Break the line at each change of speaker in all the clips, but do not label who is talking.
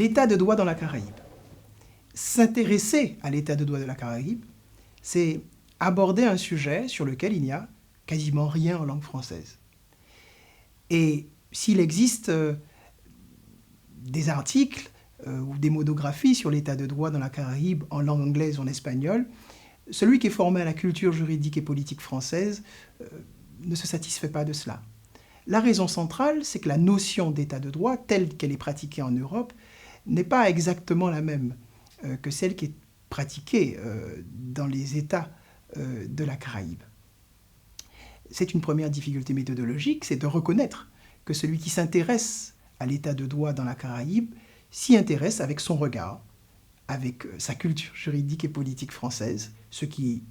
l'état de droit dans la Caraïbe. S'intéresser à l'état de droit de la Caraïbe, c'est aborder un sujet sur lequel il n'y a quasiment rien en langue française. Et s'il existe des articles ou des monographies sur l'état de droit dans la Caraïbe en langue anglaise ou en espagnol, celui qui est formé à la culture juridique et politique française ne se satisfait pas de cela. La raison centrale, c'est que la notion d'état de droit, telle qu'elle est pratiquée en Europe, n'est pas exactement la même que celle qui est pratiquée dans les États de la Caraïbe. C'est une première difficulté méthodologique, c'est de reconnaître que celui qui s'intéresse à l'état de droit dans la Caraïbe s'y intéresse avec son regard, avec sa culture juridique et politique française, ce qui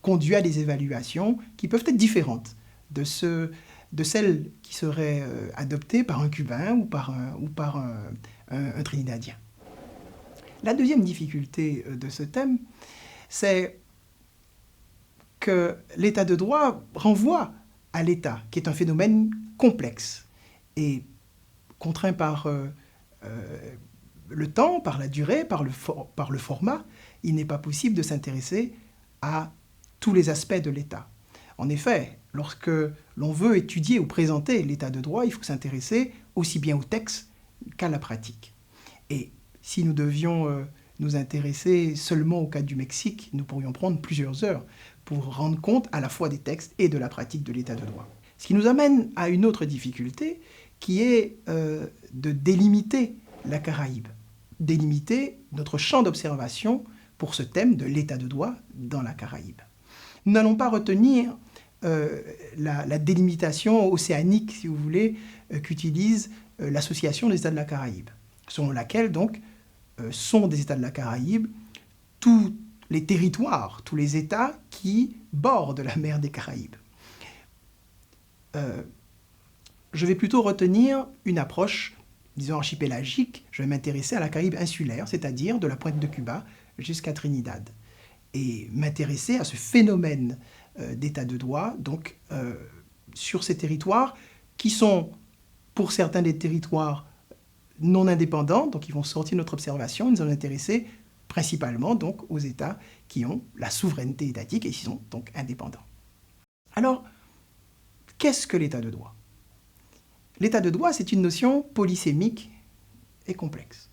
conduit à des évaluations qui peuvent être différentes de celles qui seraient adoptées par un Cubain ou par un Trinidadien. La deuxième difficulté de ce thème, c'est que l'état de droit renvoie à l'état, qui est un phénomène complexe et contraint par le temps, par la durée, par le format. Il n'est pas possible de s'intéresser à tous les aspects de l'état. En effet, lorsque l'on veut étudier ou présenter l'état de droit, il faut s'intéresser aussi bien au texte qu'à la pratique. Et si nous devions nous intéresser seulement au cas du Mexique, nous pourrions prendre plusieurs heures pour rendre compte à la fois des textes et de la pratique de l'état de droit. Ce qui nous amène à une autre difficulté qui est de délimiter la Caraïbe, délimiter notre champ d'observation pour ce thème de l'état de droit dans la Caraïbe. Nous n'allons pas retenir la délimitation océanique, si vous voulez, qu'utilise l'Association des États de la Caraïbe, selon laquelle, donc, sont des États de la Caraïbe tous les territoires, tous les États qui bordent la mer des Caraïbes. Je vais plutôt retenir une approche, disons, archipélagique. Je vais m'intéresser à la Caraïbe insulaire, c'est-à-dire de la pointe de Cuba jusqu'à Trinidad, et m'intéresser à ce phénomène d'état de droit, donc sur ces territoires qui sont, pour certains des territoires non indépendants, donc ils vont sortir de notre observation, nous allons intéresser principalement donc aux États qui ont la souveraineté étatique et qui sont donc indépendants. Alors, qu'est-ce que l'état de droit ? L'état de droit, c'est une notion polysémique et complexe.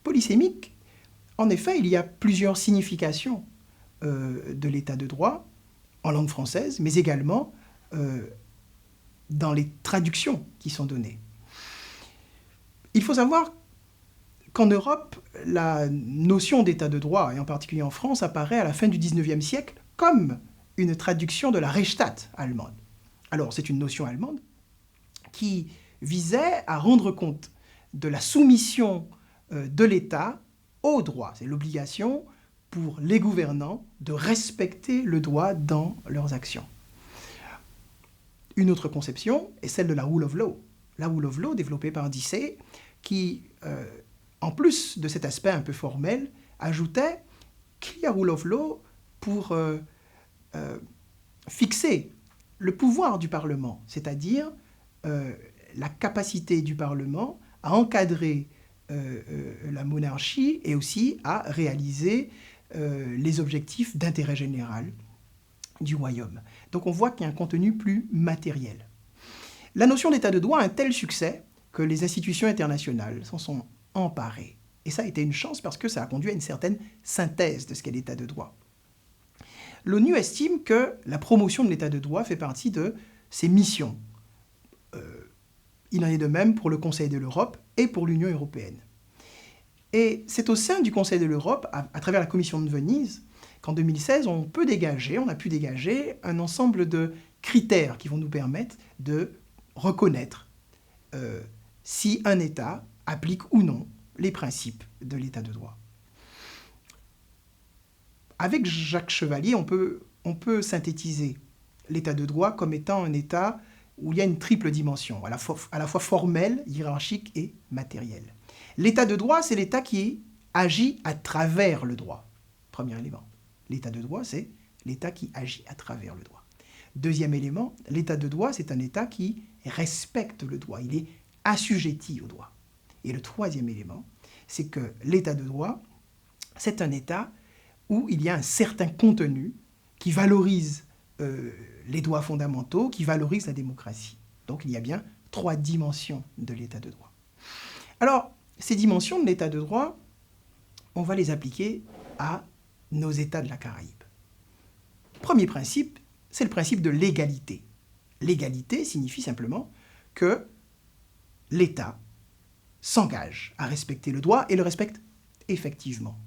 Polysémique, en effet, il y a plusieurs significations de l'état de droit en langue française, mais également dans les traductions qui sont données. Il faut savoir qu'en Europe, la notion d'état de droit, et en particulier en France, apparaît à la fin du XIXe siècle comme une traduction de la Rechtsstaat allemande. Alors, c'est une notion allemande qui visait à rendre compte de la soumission de l'État au droit. C'est l'obligation pour les gouvernants de respecter le droit dans leurs actions. Une autre conception est celle de la rule of law. La rule of law, développée par Dicey, qui, en plus de cet aspect un peu formel, ajoutait qu'il y a rule of law pour fixer le pouvoir du Parlement, c'est-à-dire la capacité du Parlement à encadrer la monarchie et aussi à réaliser les objectifs d'intérêt général du royaume. Donc on voit qu'il y a un contenu plus matériel. La notion d'état de droit a un tel succès que les institutions internationales s'en sont emparées. Et ça a été une chance parce que ça a conduit à une certaine synthèse de ce qu'est l'état de droit. L'ONU estime que la promotion de l'état de droit fait partie de ses missions. Il en est de même pour le Conseil de l'Europe et pour l'Union européenne. Et c'est au sein du Conseil de l'Europe, à travers la Commission de Venise, qu'en 2016, on a pu dégager un ensemble de critères qui vont nous permettre de reconnaître si un État applique ou non les principes de l'état de droit. Avec Jacques Chevalier, on peut synthétiser l'état de droit comme étant un état où il y a une triple dimension, à la fois formelle, hiérarchique et matérielle. L'état de droit, c'est l'état qui agit à travers le droit. Premier élément. L'état de droit, c'est l'état qui agit à travers le droit. Deuxième élément, l'état de droit, c'est un état qui respecte le droit. Il est assujetti au droit. Et le troisième élément, c'est que l'état de droit, c'est un état où il y a un certain contenu qui valorise les droits fondamentaux, qui valorise la démocratie. Donc il y a bien 3 dimensions de l'état de droit. Alors, ces dimensions de l'état de droit, on va les appliquer à nos États de la Caraïbe. Premier principe, c'est le principe de l'égalité. L'égalité signifie simplement que l'État s'engage à respecter le droit et le respecte effectivement.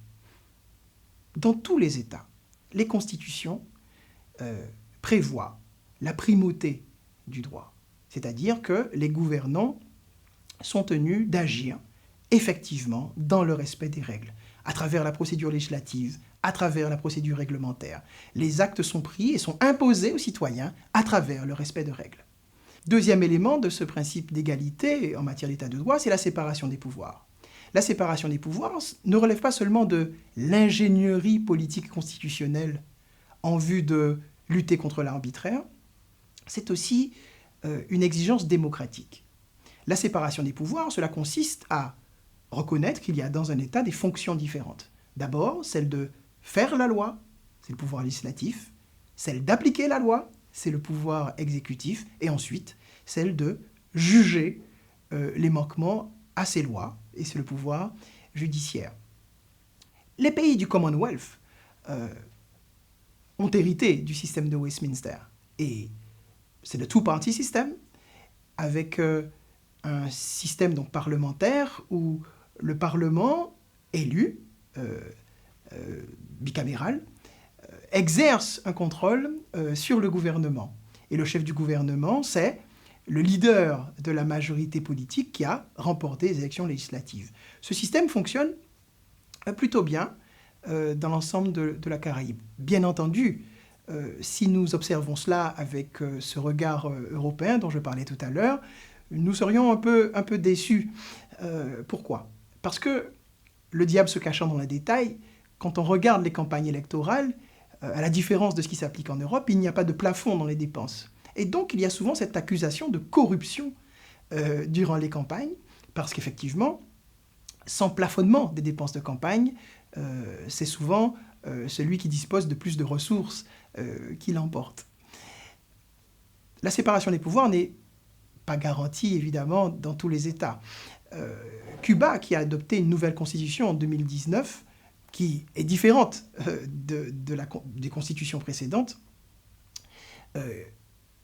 Dans tous les États, les constitutions prévoient la primauté du droit, c'est-à-dire que les gouvernants sont tenus d'agir effectivement dans le respect des règles, à travers la procédure législative, à travers la procédure réglementaire. Les actes sont pris et sont imposés aux citoyens à travers le respect de règles. Deuxième élément de ce principe d'égalité en matière d'état de droit, c'est la séparation des pouvoirs. La séparation des pouvoirs ne relève pas seulement de l'ingénierie politique constitutionnelle en vue de lutter contre l'arbitraire, c'est aussi une exigence démocratique. La séparation des pouvoirs, cela consiste à reconnaître qu'il y a dans un État des fonctions différentes. D'abord, celle de faire la loi, c'est le pouvoir législatif, celle d'appliquer la loi, c'est le pouvoir exécutif, et ensuite, celle de juger les manquements à ces lois, et c'est le pouvoir judiciaire. Les pays du Commonwealth ont hérité du système de Westminster, et c'est le two-party system, avec un système donc parlementaire où le Parlement élu, bicaméral, exerce un contrôle sur le gouvernement. Et le chef du gouvernement, c'est le leader de la majorité politique qui a remporté les élections législatives. Ce système fonctionne plutôt bien dans l'ensemble de la Caraïbe. Bien entendu, si nous observons cela avec ce regard européen dont je parlais tout à l'heure, nous serions un peu déçus. Pourquoi ? Parce que le diable se cachant dans les détails, quand on regarde les campagnes électorales, à la différence de ce qui s'applique en Europe, il n'y a pas de plafond dans les dépenses. Et donc, il y a souvent cette accusation de corruption durant les campagnes, parce qu'effectivement, sans plafonnement des dépenses de campagne, c'est souvent celui qui dispose de plus de ressources qui l'emporte. La séparation des pouvoirs n'est pas garantie, évidemment, dans tous les États. Cuba, qui a adopté une nouvelle constitution en 2019, qui est différente des constitutions précédentes,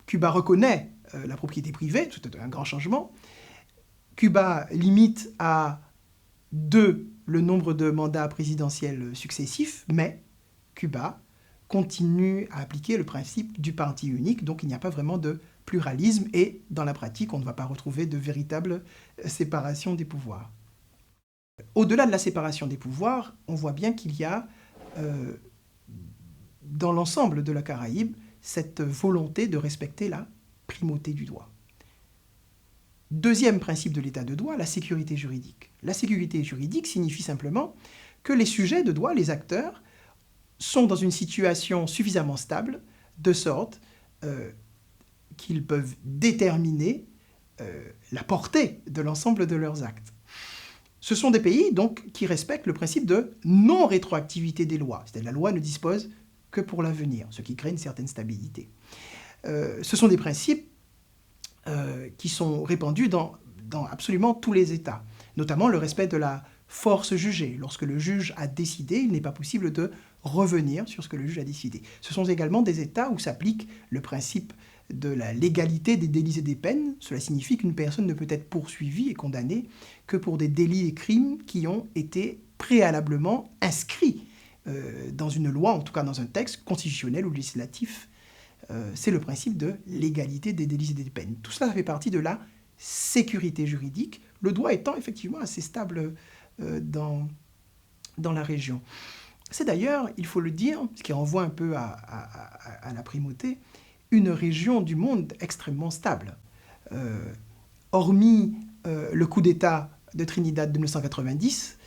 Cuba reconnaît la propriété privée, c'est un grand changement. Cuba limite à 2 le nombre de mandats présidentiels successifs, mais Cuba continue à appliquer le principe du parti unique, donc il n'y a pas vraiment de pluralisme et dans la pratique, on ne va pas retrouver de véritable séparation des pouvoirs. Au-delà de la séparation des pouvoirs, on voit bien qu'il y a dans l'ensemble de la Caraïbe cette volonté de respecter la primauté du droit. Deuxième principe de l'état de droit, la sécurité juridique. La sécurité juridique signifie simplement que les sujets de droit, les acteurs, sont dans une situation suffisamment stable, de sorte qu'ils peuvent déterminer la portée de l'ensemble de leurs actes. Ce sont des pays donc qui respectent le principe de non-rétroactivité des lois. C'est-à-dire que la loi ne dispose que pour l'avenir, ce qui crée une certaine stabilité. Ce sont des principes qui sont répandus dans absolument tous les États, notamment le respect de la force jugée. Lorsque le juge a décidé, il n'est pas possible de revenir sur ce que le juge a décidé. Ce sont également des États où s'applique le principe de la légalité des délits et des peines. Cela signifie qu'une personne ne peut être poursuivie et condamnée que pour des délits et crimes qui ont été préalablement inscrits dans une loi, en tout cas dans un texte constitutionnel ou législatif. C'est le principe de l'égalité des délits et des peines. Tout cela fait partie de la sécurité juridique, le droit étant effectivement assez stable dans la région. C'est d'ailleurs, il faut le dire, ce qui renvoie un peu à la primauté, une région du monde extrêmement stable. Hormis le coup d'État de Trinidad de 1990,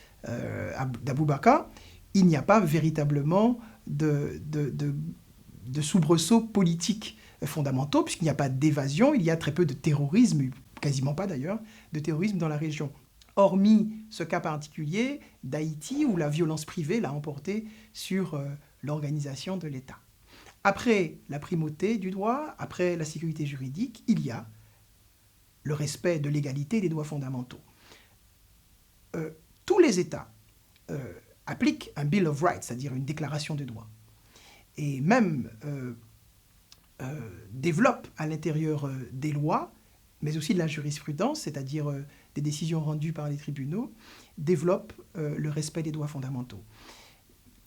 d'Aboubacar, il n'y a pas véritablement de soubresauts politiques fondamentaux, puisqu'il n'y a pas d'évasion, il y a très peu de terrorisme, quasiment pas d'ailleurs, de terrorisme dans la région. hormis ce cas particulier d'Haïti où la violence privée l'a emporté sur l'organisation de l'État. Après la primauté du droit, après la sécurité juridique, il y a le respect de l'égalité et des droits fondamentaux. Tous les États appliquent un Bill of Rights, c'est-à-dire une déclaration des droits, et même développent à l'intérieur des lois, mais aussi de la jurisprudence, c'est-à-dire des décisions rendues par les tribunaux, développent le respect des droits fondamentaux.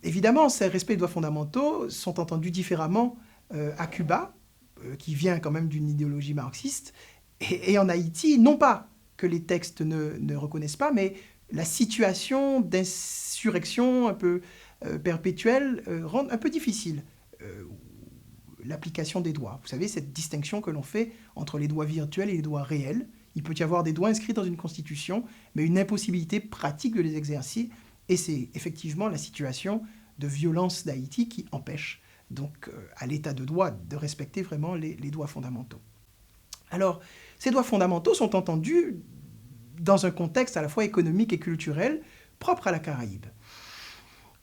Évidemment, ces respects des droits fondamentaux sont entendus différemment à Cuba, qui vient quand même d'une idéologie marxiste, et en Haïti, non pas que les textes ne reconnaissent pas, mais la situation d'insurrection un peu perpétuelle rend un peu difficile l'application des droits. Vous savez, cette distinction que l'on fait entre les droits virtuels et les droits réels. Il peut y avoir des droits inscrits dans une constitution, mais une impossibilité pratique de les exercer, et c'est effectivement la situation de violence d'Haïti qui empêche donc à l'État de droit de respecter vraiment les droits fondamentaux. Alors, ces droits fondamentaux sont entendus dans un contexte à la fois économique et culturel propre à la Caraïbe.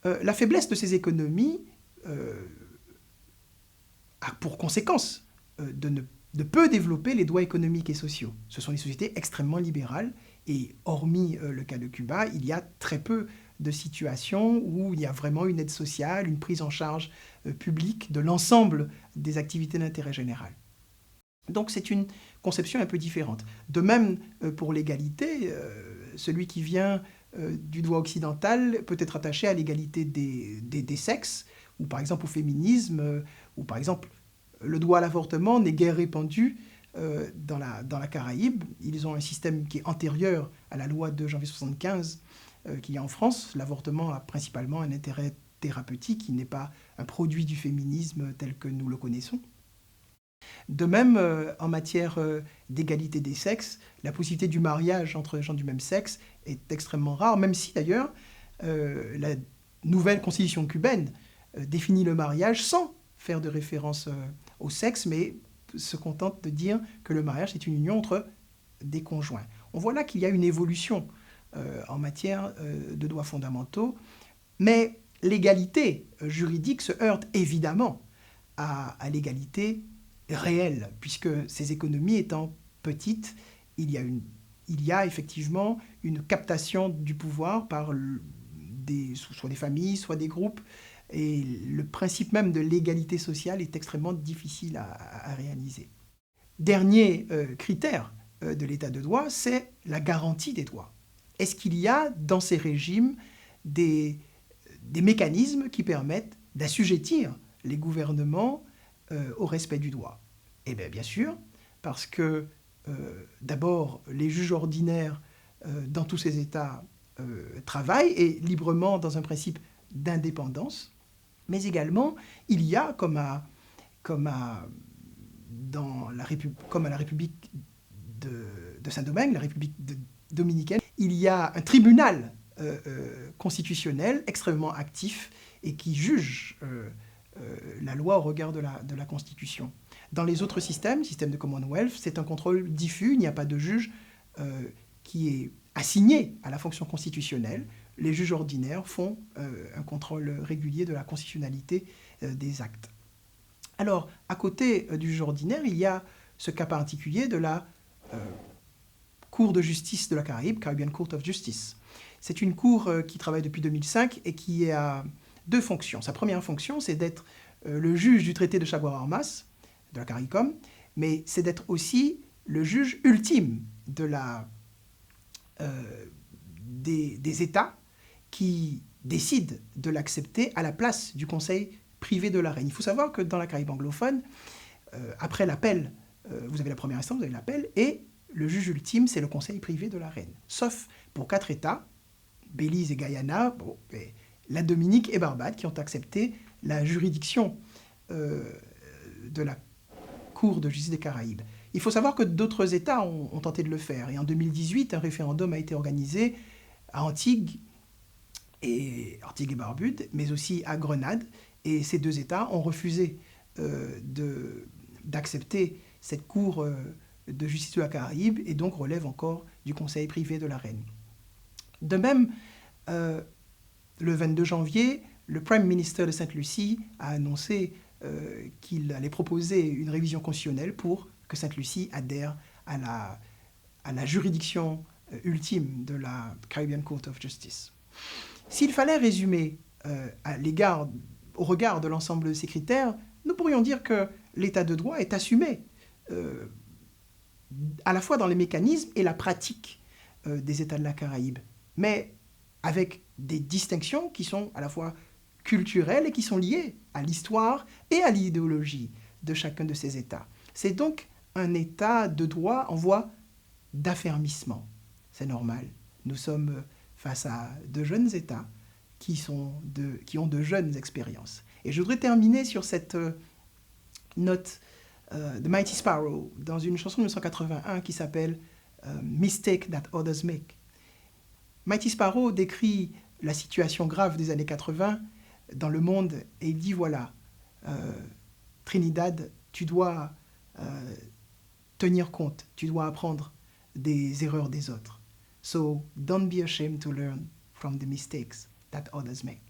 La faiblesse de ces économies a pour conséquence de peu développer les droits économiques et sociaux. Ce sont des sociétés extrêmement libérales et hormis le cas de Cuba, il y a très peu de situations où il y a vraiment une aide sociale, une prise en charge publique de l'ensemble des activités d'intérêt général. Donc c'est une conception un peu différente. De même, pour l'égalité, celui qui vient du droit occidental peut être attaché à l'égalité des sexes, ou par exemple au féminisme, ou par exemple le droit à l'avortement n'est guère répandu dans la Caraïbe. Ils ont un système qui est antérieur à la loi de janvier 1975 qu'il y a en France. L'avortement a principalement un intérêt thérapeutique qui n'est pas un produit du féminisme tel que nous le connaissons. De même, en matière d'égalité des sexes, la possibilité du mariage entre les gens du même sexe est extrêmement rare, même si d'ailleurs la nouvelle constitution cubaine définit le mariage sans faire de référence au sexe, mais se contente de dire que le mariage est une union entre des conjoints. On voit là qu'il y a une évolution en matière de droits fondamentaux, mais l'égalité juridique se heurte évidemment à l'égalité réelle, puisque ces économies étant petites, il y a effectivement une captation du pouvoir par soit des familles, soit des groupes, et le principe même de l'égalité sociale est extrêmement difficile à réaliser. Dernier critère de l'état de droit, c'est la garantie des droits. Est-ce qu'il y a dans ces régimes des mécanismes qui permettent d'assujettir les gouvernements au respect du droit? Eh bien sûr, parce que d'abord, les juges ordinaires dans tous ces États travaillent et librement dans un principe d'indépendance, mais également, il y a, comme à la République de Saint-Domingue, la République dominicaine, il y a un tribunal constitutionnel extrêmement actif et qui juge la loi au regard de la Constitution. Dans les autres système de Commonwealth, c'est un contrôle diffus, il n'y a pas de juge qui est assigné à la fonction constitutionnelle. Les juges ordinaires font un contrôle régulier de la constitutionnalité des actes. Alors, à côté du juge ordinaire, il y a ce cas particulier de la Cour de justice de la Caraïbe, Caribbean Court of Justice. C'est une cour qui travaille depuis 2005 et qui a deux fonctions. Sa première fonction, c'est d'être le juge du traité de Chaguaramas, de la CARICOM, mais c'est d'être aussi le juge ultime des États qui décident de l'accepter à la place du Conseil privé de la Reine. Il faut savoir que dans la Caraïbe anglophone, après l'appel, vous avez la première instance, vous avez l'appel, et le juge ultime, c'est le Conseil privé de la Reine. Sauf pour 4 États, Belize et Guyana, la Dominique et Barbade, qui ont accepté la juridiction de la Cour de justice des Caraïbes. Il faut savoir que d'autres États ont tenté de le faire. Et en 2018, un référendum a été organisé à Antigua et Barbude, mais aussi à Grenade. Et ces deux États ont refusé d'accepter cette Cour de justice de la Caraïbe et donc relèvent encore du Conseil privé de la Reine. De même, le 22 janvier, le Prime Minister de Sainte-Lucie a annoncé qu'il allait proposer une révision constitutionnelle pour que Sainte-Lucie adhère à la juridiction ultime de la Caribbean Court of Justice. S'il fallait résumer au regard de l'ensemble de ces critères, nous pourrions dire que l'état de droit est assumé à la fois dans les mécanismes et la pratique des États de la Caraïbe, mais avec des distinctions qui sont à la fois culturelles et qui sont liées à l'histoire et à l'idéologie de chacun de ces États. C'est donc un État de droit en voie d'affermissement. C'est normal. Nous sommes face à de jeunes États qui ont de jeunes expériences. Et je voudrais terminer sur cette note de Mighty Sparrow dans une chanson de 1981 qui s'appelle Mistake That Others Make. Mighty Sparrow décrit la situation grave des années 80 dans le monde et il dit voilà, Trinidad, tu dois tenir compte, tu dois apprendre des erreurs des autres. So don't be ashamed to learn from the mistakes that others make.